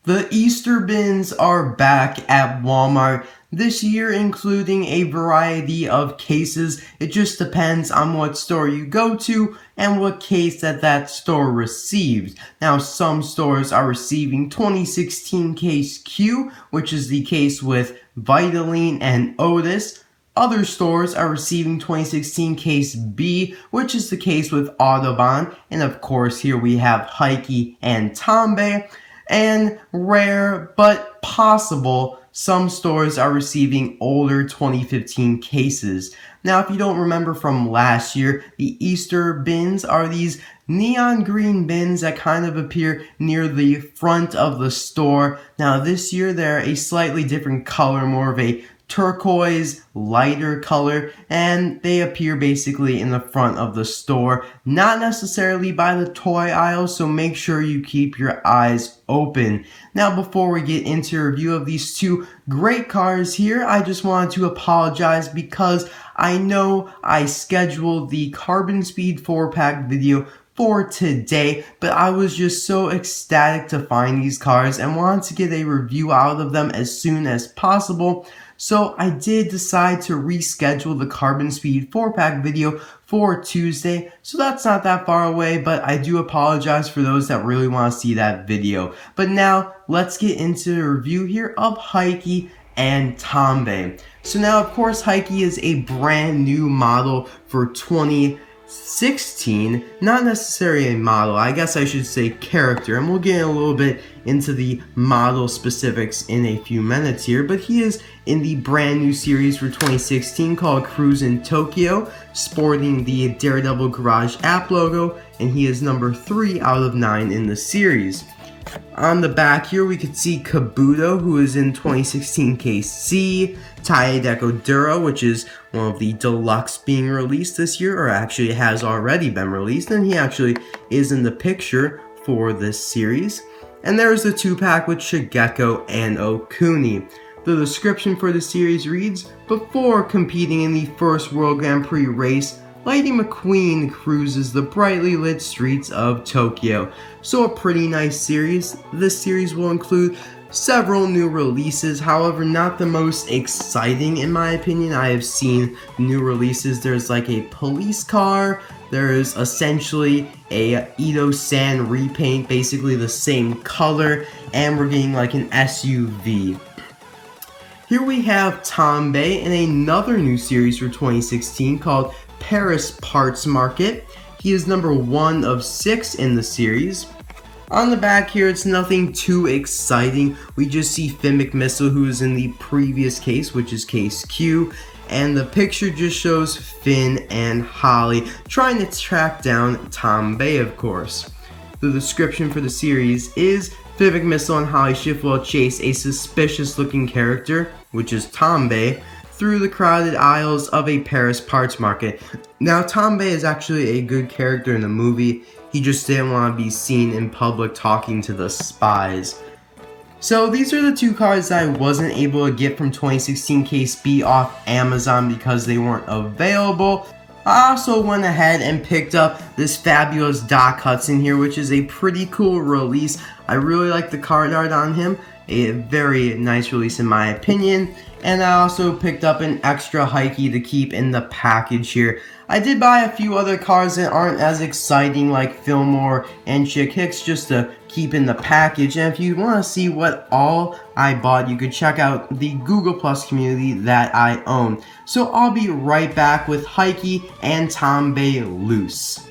The Easter bins are back at Walmart this year, including a variety of cases. It just depends on what store you go to and what case that store received. Now, some stores are receiving 2016 case Q, which is the case with Vitoline and Otis. Other stores are receiving 2016 case B, which is the case with Otto Bonn, and of course here we have Haiki and Tobu. And rare but possible, some stores are receiving older 2015 cases. Now, if you don't remember from last year, the Easter bins are these neon green bins that kind of appear near the front of the store. Now, this year they're a slightly different color, more of a turquoise, lighter color, and they appear basically in the front of the store, not necessarily by the toy aisle, so make sure you keep your eyes open. Now, before we get into a review of these two great cars here, I just wanted to apologize because I know I scheduled the Carbon Speed 4-pack video for today, but I was just so ecstatic to find these cars and wanted to get a review out of them as soon as possible. So I did decide to reschedule the Carbon Speed 4-pack video for Tuesday, so that's not that far away, but I do apologize for those that really want to see that video. But now, let's get into the review here of Haiki and Tobu. So now, of course, Haiki is a brand new model for 2016, not necessarily a model, I guess I should say character, and we'll get a little bit into the model specifics in a few minutes here, but he is in the brand new series for 2016 called Cruise in Tokyo, sporting the Daredevil Garage app logo, and he is number 3 out of 9 in the series. On the back here, we could see Kabuto, who is in 2016 case C, Taedeko Dura, which is one of the deluxe being released this year, or actually has already been released, and he actually is in the picture for this series. And there's the 2-pack with Shigeko and Okuni. The description for the series reads, before competing in the first World Grand Prix race, Lady McQueen cruises the brightly lit streets of Tokyo. So a pretty nice series. This series will include several new releases, however not the most exciting in my opinion. I have seen new releases. There's like a police car, there is essentially a Ito-san repaint, basically the same color, and we're getting like an SUV. Here we have Tobu in another new series for 2016 called Paris Parts Market. He is number 1 of 6 in the series. On the back here, it's nothing too exciting. We just see Finn McMissile, who is in the previous case, which is case Q, and the picture just shows Finn and Holly trying to track down Tobu, of course. The description for the series is Finn McMissile and Holly Schiff will chase a suspicious looking character, which is Tobu, through the crowded aisles of a Paris parts market. Now, Tobu is actually a good character in the movie. He just didn't want to be seen in public talking to the spies. So these are the two cars that I wasn't able to get from 2016 case B off Amazon because they weren't available. I also went ahead and picked up this fabulous Doc Hudson here, which is a pretty cool release. I really like the card art on him. A very nice release in my opinion. And I also picked up an extra Haiki to keep in the package here. I did buy a few other cars that aren't as exciting like Fillmore and Chick Hicks just to keep in the package. And if you want to see what all I bought, you could check out the Google Plus community that I own. So I'll be right back with Haiki and Tobu loose.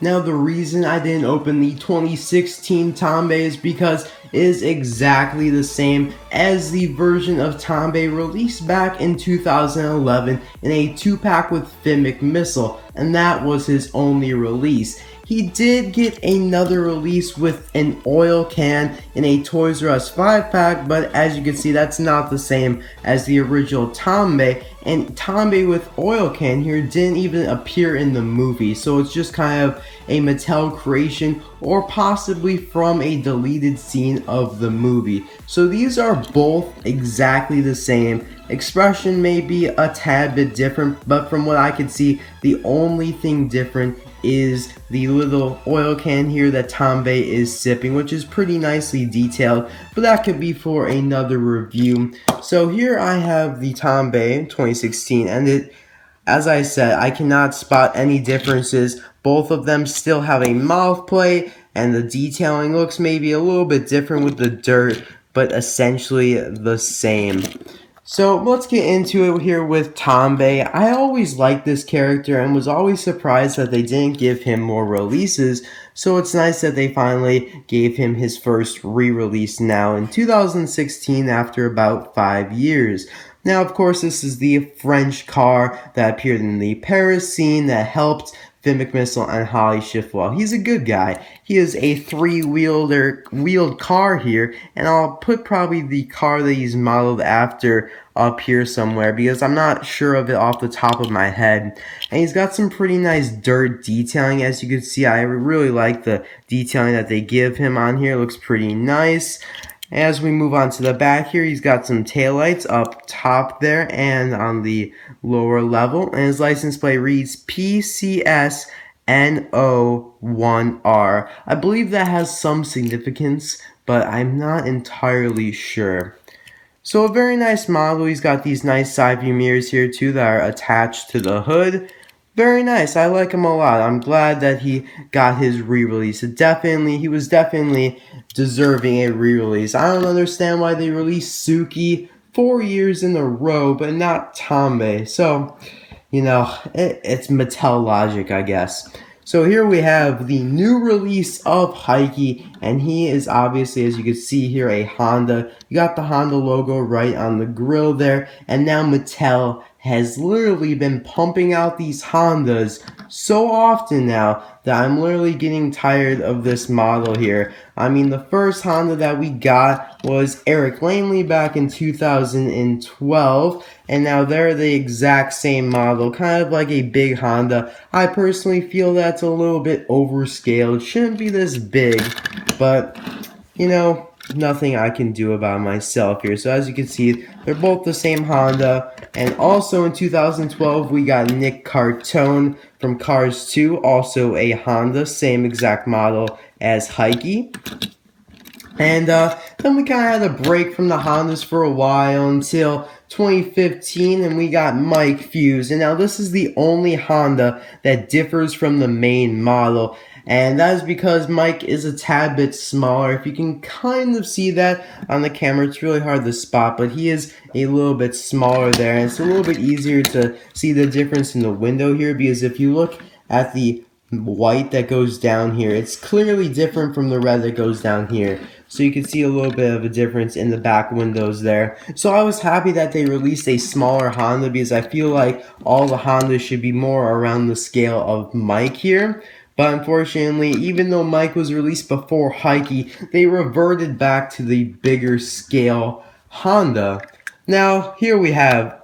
Now, the reason I didn't open the 2016 Tobu is because it is exactly the same as the version of Tobu released back in 2011 in a 2-pack with Finn McMissile, and that was his only release. He did get another release with an oil can in a Toys R Us 5-pack, but as you can see, that's not the same as the original Tobu, and Tobu with oil can here didn't even appear in the movie, so it's just kind of a Mattel creation or possibly from a deleted scene of the movie. So these are both exactly the same, expression may be a tad bit different, but from what I can see, the only thing different is the little oil can here that Tambay is sipping, which is pretty nicely detailed, but that could be for another review. So here I have the Tambay 2016, and as I said, I cannot spot any differences. Both of them still have a mouth plate, and the detailing looks maybe a little bit different with the dirt, but essentially the same. So let's get into it here with Tambay. I always liked this character and was always surprised that they didn't give him more releases, so it's nice that they finally gave him his first re-release now in 2016 after about 5 years. Now, of course, this is the French car that appeared in the Paris scene that helped Finn McMissile and Holly Shiftwell. He's a good guy. He is a wheeled car here, and I'll put probably the car that he's modeled after up here somewhere because I'm not sure of it off the top of my head. And he's got some pretty nice dirt detailing. As you can see, I really like the detailing that they give him on here. It looks pretty nice. As we move on to the back here, he's got some taillights up top there and on the lower level. And his license plate reads PCSNO1R. I believe that has some significance, but I'm not entirely sure. So a very nice model. He's got these nice side view mirrors here too that are attached to the hood. Very nice. I like him a lot. I'm glad that he got his re-release. He was definitely deserving a re-release. I don't understand why they released Suki 4 years in a row, but not Tambay. So, you know, it's Mattel logic, I guess. So here we have the new release of Haiki, and he is obviously, as you can see here, a Honda. You got the Honda logo right on the grill there, and now Mattel has literally been pumping out these Hondas so often now that I'm literally getting tired of this model here. I mean, the first Honda that we got was Eric Langley back in 2012, and now they're the exact same model, kind of like a big Honda. I personally feel that's a little bit overscaled. Shouldn't be this big, but, you know, nothing I can do about myself here. So as you can see, they're both the same Honda. And also in 2012, we got Nick Cartone from Cars 2, also a Honda, same exact model as Haiki. And then we kind of had a break from the Hondas for a while until 2015, and we got Mike Fuse. And now this is the only Honda that differs from the main model. And that is because Mike is a tad bit smaller. If you can kind of see that on the camera, it's really hard to spot, but he is a little bit smaller there. And it's a little bit easier to see the difference in the window here, because if you look at the white that goes down here, it's clearly different from the red that goes down here. So you can see a little bit of a difference in the back windows there. So I was happy that they released a smaller Honda, because I feel like all the Hondas should be more around the scale of Mike here. But unfortunately, even though Mike was released before Haiki, they reverted back to the bigger scale Honda. Now, here we have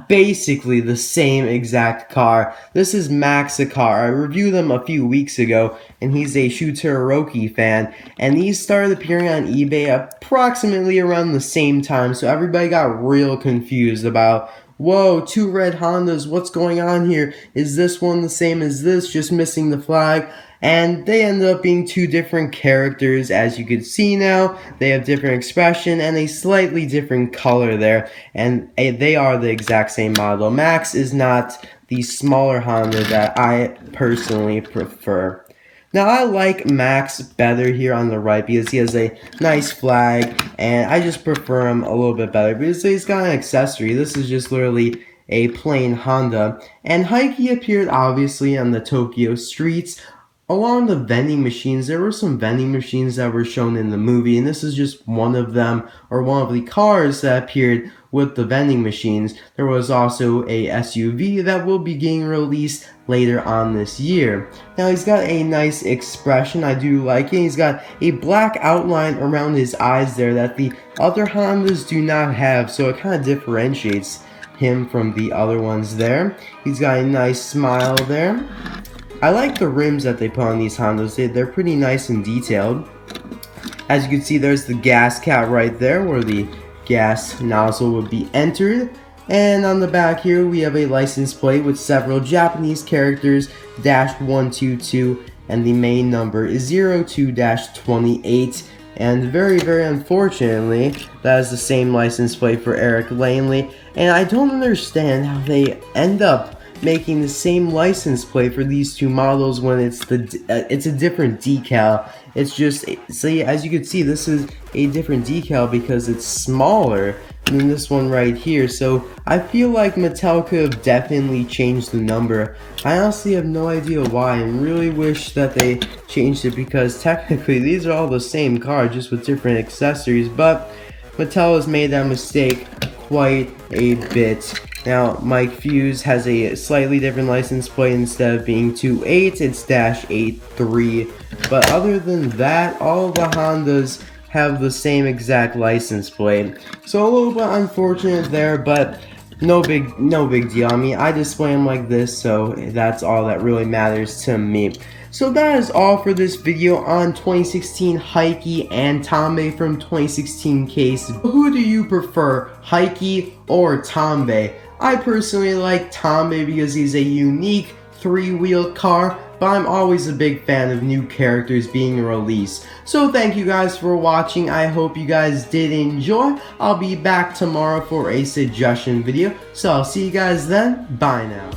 basically the same exact car. This is Max's car. I reviewed them a few weeks ago, and he's a Shuteruoki fan. And these started appearing on eBay approximately around the same time, so everybody got real confused about, whoa, 2 red Hondas, what's going on here? Is this one the same as this, just missing the flag? And they ended up being 2 different characters, as you can see now. They have different expression and a slightly different color there, and they are the exact same model. Max is not the smaller Honda that I personally prefer. Now, I like Max better here on the right because he has a nice flag, and I just prefer him a little bit better because he's got an accessory. This is just literally a plain Honda. And Haiki appeared obviously on the Tokyo streets. Along the vending machines, there were some vending machines that were shown in the movie, and this is just one of them, or one of the cars that appeared with the vending machines. There was also a SUV that will be getting released later on this year. Now, he's got a nice expression. I do like it. He's got a black outline around his eyes there that the other Hondas do not have, so it kind of differentiates him from the other ones there. He's got a nice smile there. I like the rims that they put on these Hondas. They're pretty nice and detailed. As you can see, there's the gas cap right there where the gas nozzle would be entered. And on the back here we have a license plate with several Japanese characters, -122, and the main number is 02-28. And very unfortunately, that is the same license plate for Eric Langley, and I don't understand how they end up making the same license plate for these two models when it's a different decal. It's just, see, as you can see, this is a different decal because it's smaller than this one right here. So I feel like Mattel could have definitely changed the number. I honestly have no idea why, and really wish that they changed it, because technically these are all the same car, just with different accessories, but Mattel has made that mistake quite a bit. Now, Mike Fuse has a slightly different license plate. Instead of being 28, it's -83. But other than that, all of the Hondas have the same exact license plate. So a little bit unfortunate there, but no big deal. I mean, I display them like this, so that's all that really matters to me. So that is all for this video on 2016 Haiki and Tambe from 2016 case. Who do you prefer, Haiki or Tambe? I personally like Tambe because he's a unique 3-wheeled car, but I'm always a big fan of new characters being released. So thank you guys for watching. I hope you guys did enjoy. I'll be back tomorrow for a suggestion video, so I'll see you guys then. Bye now.